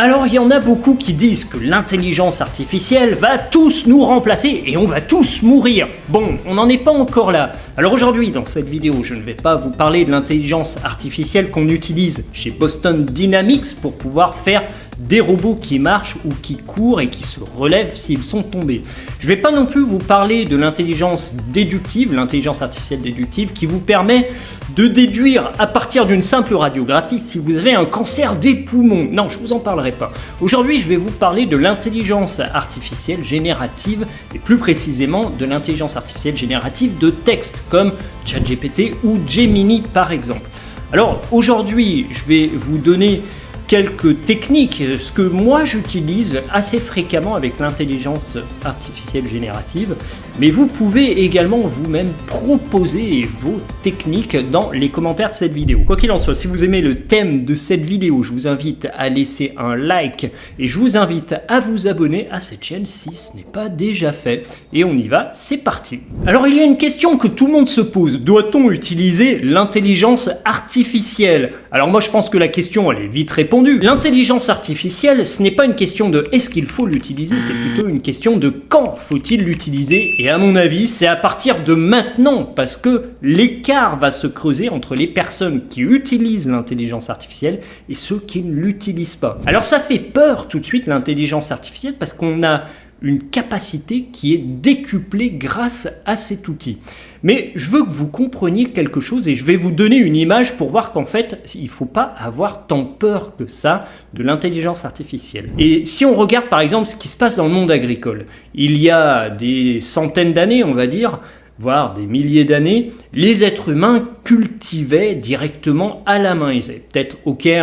Alors il y en a beaucoup qui disent que l'intelligence artificielle va tous nous remplacer et on va tous mourir. Bon, on n'en est pas encore là. Alors aujourd'hui dans cette vidéo, je ne vais pas vous parler de l'intelligence artificielle qu'on utilise chez Boston Dynamics pour pouvoir faire des robots qui marchent ou qui courent et qui se relèvent s'ils sont tombés. Je ne vais pas non plus vous parler de l'intelligence déductive, l'intelligence artificielle déductive qui vous permet de déduire à partir d'une simple radiographie si vous avez un cancer des poumons. Non, je ne vous en parlerai pas. Aujourd'hui, je vais vous parler de l'intelligence artificielle générative et plus précisément de l'intelligence artificielle générative de texte comme ChatGPT ou Gemini par exemple. Alors aujourd'hui, je vais vous donner quelques techniques, ce que moi j'utilise assez fréquemment avec l'intelligence artificielle générative, mais vous pouvez également vous-même proposer vos techniques dans les commentaires de cette vidéo. Quoi qu'il en soit, si vous aimez le thème de cette vidéo, je vous invite à laisser un like et je vous invite à vous abonner à cette chaîne si ce n'est pas déjà fait. Et on y va, c'est parti. Alors il y a une question que tout le monde se pose, doit-on utiliser l'intelligence artificielle? Alors moi je pense que la question elle est vite répondue. L'intelligence artificielle, ce n'est pas une question de est-ce qu'il faut l'utiliser, c'est plutôt une question de quand faut-il l'utiliser. Et à mon avis, c'est à partir de maintenant, parce que l'écart va se creuser entre les personnes qui utilisent l'intelligence artificielle et ceux qui ne l'utilisent pas. Alors ça fait peur tout de suite l'intelligence artificielle parce qu'on a une capacité qui est décuplée grâce à cet outil. Mais je veux que vous compreniez quelque chose et je vais vous donner une image pour voir qu'en fait, il ne faut pas avoir tant peur que ça de l'intelligence artificielle. Et si on regarde par exemple ce qui se passe dans le monde agricole, il y a des centaines d'années, on va dire, voire des milliers d'années, les êtres humains cultivaient directement à la main. Ils avaient peut-être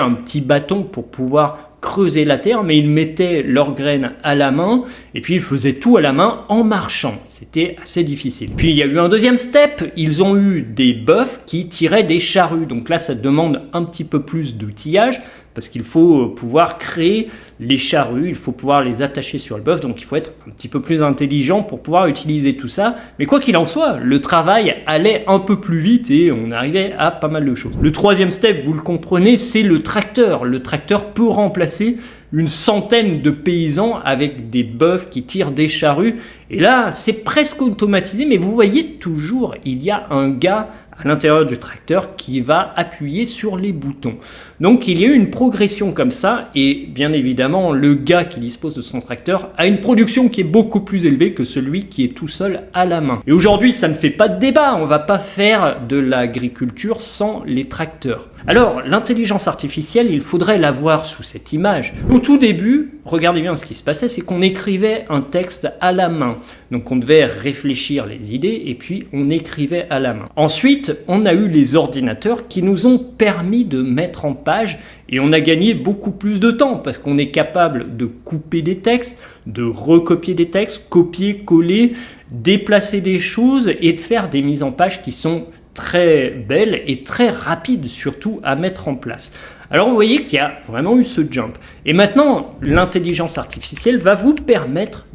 un petit bâton pour pouvoir creuser la terre, mais ils mettaient leurs graines à la main et puis ils faisaient tout à la main en marchant. C'était assez difficile. Puis il y a eu un deuxième step, ils ont eu des bœufs qui tiraient des charrues. Donc là, ça demande un petit peu plus d'outillage parce qu'il faut pouvoir créer les charrues, il faut pouvoir les attacher sur le bœuf, donc il faut être un petit peu plus intelligent pour pouvoir utiliser tout ça. Mais quoi qu'il en soit, le travail allait un peu plus vite et on arrivait à pas mal de choses. Le troisième step, vous le comprenez, c'est le tracteur. Le tracteur peut remplacer une centaine de paysans avec des bœufs qui tirent des charrues. Et là, c'est presque automatisé, mais vous voyez toujours, il y a un gars à l'intérieur du tracteur qui va appuyer sur les boutons. Donc il y a eu une progression comme ça et bien évidemment le gars qui dispose de son tracteur a une production qui est beaucoup plus élevée que celui qui est tout seul à la main. Et aujourd'hui ça ne fait pas de débat, on ne va pas faire de l'agriculture sans les tracteurs. Alors l'intelligence artificielle, il faudrait la voir sous cette image. Au tout début, regardez bien ce qui se passait, c'est qu'on écrivait un texte à la main. Donc on devait réfléchir les idées et puis on écrivait à la main. Ensuite, on a eu les ordinateurs qui nous ont permis de mettre en page et on a gagné beaucoup plus de temps parce qu'on est capable de couper des textes, de recopier des textes, copier, coller, déplacer des choses et de faire des mises en page qui sont très belles et très rapides surtout à mettre en place. Alors vous voyez qu'il y a vraiment eu ce jump. Et maintenant, l'intelligence artificielle va vous permettre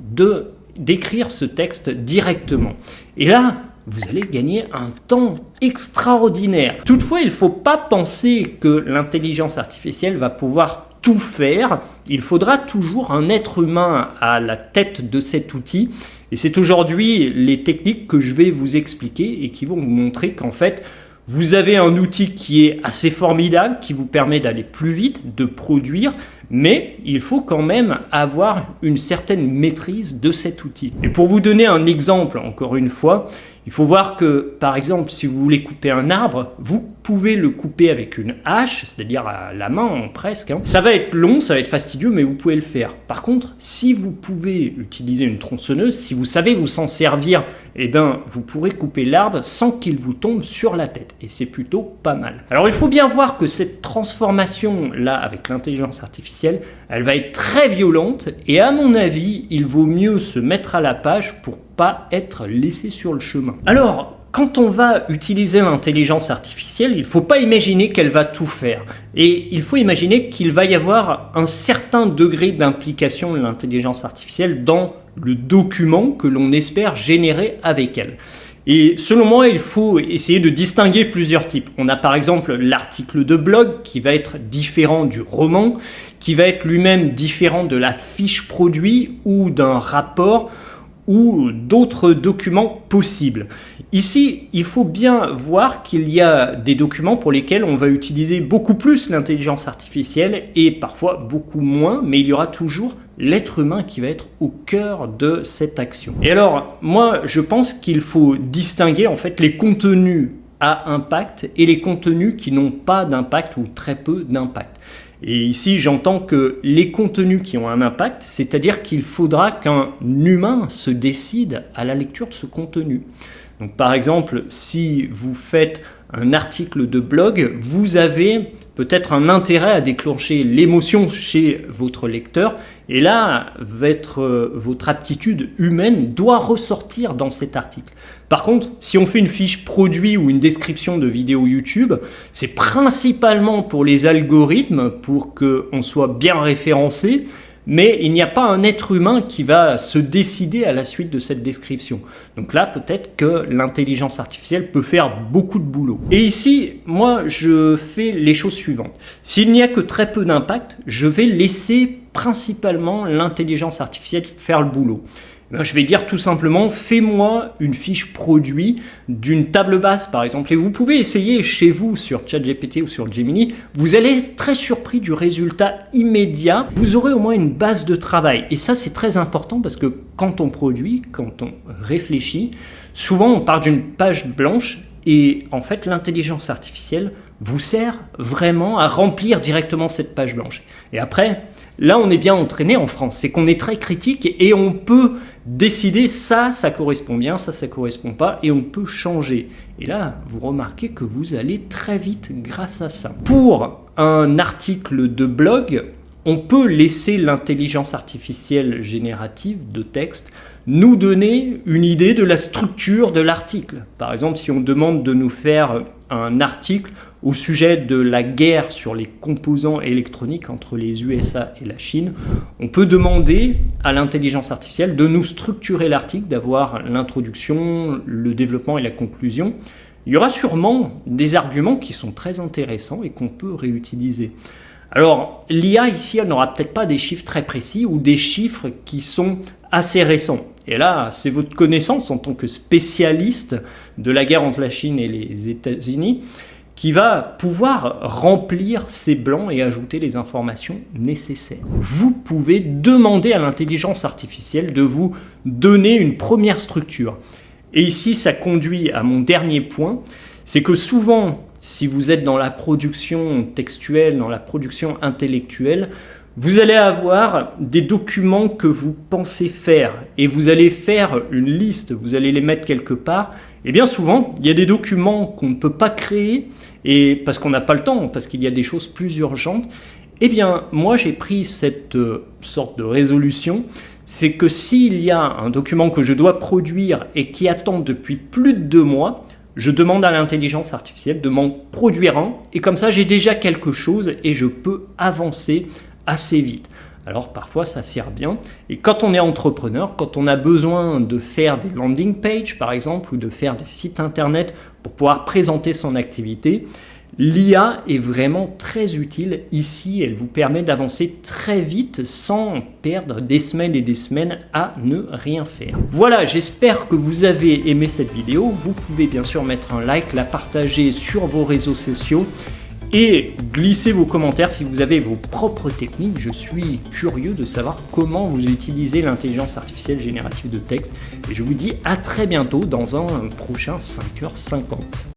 d'écrire ce texte directement. Et là, vous allez gagner un temps extraordinaire. Toutefois, il ne faut pas penser que l'intelligence artificielle va pouvoir tout faire. Il faudra toujours un être humain à la tête de cet outil. Et c'est aujourd'hui les techniques que je vais vous expliquer et qui vont vous montrer qu'en fait, vous avez un outil qui est assez formidable, qui vous permet d'aller plus vite, de produire, mais il faut quand même avoir une certaine maîtrise de cet outil. Et pour vous donner un exemple, encore une fois, il faut voir que, par exemple, si vous voulez couper un arbre, vous pouvez le couper avec une hache, c'est-à-dire à la main presque. Ça va être long, ça va être fastidieux, mais vous pouvez le faire. Par contre, si vous pouvez utiliser une tronçonneuse, si vous savez vous s'en servir, eh bien, vous pourrez couper l'arbre sans qu'il vous tombe sur la tête. Et c'est plutôt pas mal. Alors, il faut bien voir que cette transformation-là, avec l'intelligence artificielle, elle va être très violente. Et à mon avis, il vaut mieux se mettre à la page pour pas être laissé sur le chemin. Alors, quand on va utiliser l'intelligence artificielle, il ne faut pas imaginer qu'elle va tout faire. Et il faut imaginer qu'il va y avoir un certain degré d'implication de l'intelligence artificielle dans le document que l'on espère générer avec elle. Et selon moi, il faut essayer de distinguer plusieurs types. On a par exemple l'article de blog qui va être différent du roman, qui va être lui-même différent de la fiche produit ou d'un rapport ou d'autres documents possibles. Ici, il faut bien voir qu'il y a des documents pour lesquels on va utiliser beaucoup plus l'intelligence artificielle et parfois beaucoup moins, mais il y aura toujours l'être humain qui va être au cœur de cette action. Et alors, moi, je pense qu'il faut distinguer en fait les contenus à impact et les contenus qui n'ont pas d'impact ou très peu d'impact. Et ici, j'entends que les contenus qui ont un impact, c'est-à-dire qu'il faudra qu'un humain se décide à la lecture de ce contenu. Donc, par exemple, si vous faites un article de blog, vous avez peut-être un intérêt à déclencher l'émotion chez votre lecteur. Et là, votre aptitude humaine doit ressortir dans cet article. Par contre, si on fait une fiche produit ou une description de vidéo YouTube, c'est principalement pour les algorithmes, pour qu'on soit bien référencé, mais il n'y a pas un être humain qui va se décider à la suite de cette description. Donc là, peut-être que l'intelligence artificielle peut faire beaucoup de boulot. Et ici, moi, je fais les choses suivantes. S'il n'y a que très peu d'impact, je vais laisser principalement l'intelligence artificielle faire le boulot. Je vais dire tout simplement, fais-moi une fiche produit d'une table basse par exemple. Et vous pouvez essayer chez vous sur ChatGPT ou sur Gemini. Vous allez être très surpris du résultat immédiat. Vous aurez au moins une base de travail. Et ça, c'est très important parce que quand on produit, quand on réfléchit, souvent on part d'une page blanche et en fait, l'intelligence artificielle vous sert vraiment à remplir directement cette page blanche. Et après, là, on est bien entraîné en France. C'est qu'on est très critique et on peut décider ça correspond bien, ça correspond pas et on peut changer. Et là, vous remarquez que vous allez très vite grâce à ça. Pour un article de blog, on peut laisser l'intelligence artificielle générative de texte nous donner une idée de la structure de l'article. Par exemple, si on demande de nous faire un article au sujet de la guerre sur les composants électroniques entre les USA et la Chine, on peut demander à l'intelligence artificielle de nous structurer l'article, d'avoir l'introduction, le développement et la conclusion. Il y aura sûrement des arguments qui sont très intéressants et qu'on peut réutiliser. Alors, l'IA ici, elle n'aura peut-être pas des chiffres très précis ou des chiffres qui sont assez récents. Et là, c'est votre connaissance en tant que spécialiste de la guerre entre la Chine et les États-Unis qui va pouvoir remplir ces blancs et ajouter les informations nécessaires. Vous pouvez demander à l'intelligence artificielle de vous donner une première structure. Et ici, ça conduit à mon dernier point, c'est que souvent, si vous êtes dans la production textuelle, dans la production intellectuelle, vous allez avoir des documents que vous pensez faire et vous allez faire une liste, vous allez les mettre quelque part. Et bien souvent, il y a des documents qu'on ne peut pas créer et parce qu'on n'a pas le temps, parce qu'il y a des choses plus urgentes. Eh bien, moi, j'ai pris cette sorte de résolution, c'est que s'il y a un document que je dois produire et qui attend depuis plus de 2 mois, je demande à l'intelligence artificielle de m'en produire un et comme ça, j'ai déjà quelque chose et je peux avancer assez vite. Alors parfois ça sert bien et quand on est entrepreneur, quand on a besoin de faire des landing pages par exemple ou de faire des sites internet pour pouvoir présenter son activité, l'IA est vraiment très utile ici, elle vous permet d'avancer très vite sans perdre des semaines et des semaines à ne rien faire. Voilà, j'espère que vous avez aimé cette vidéo, vous pouvez bien sûr mettre un like, la partager sur vos réseaux sociaux et glissez vos commentaires si vous avez vos propres techniques. Je suis curieux de savoir comment vous utilisez l'intelligence artificielle générative de texte. Et je vous dis à très bientôt dans un prochain 5h50.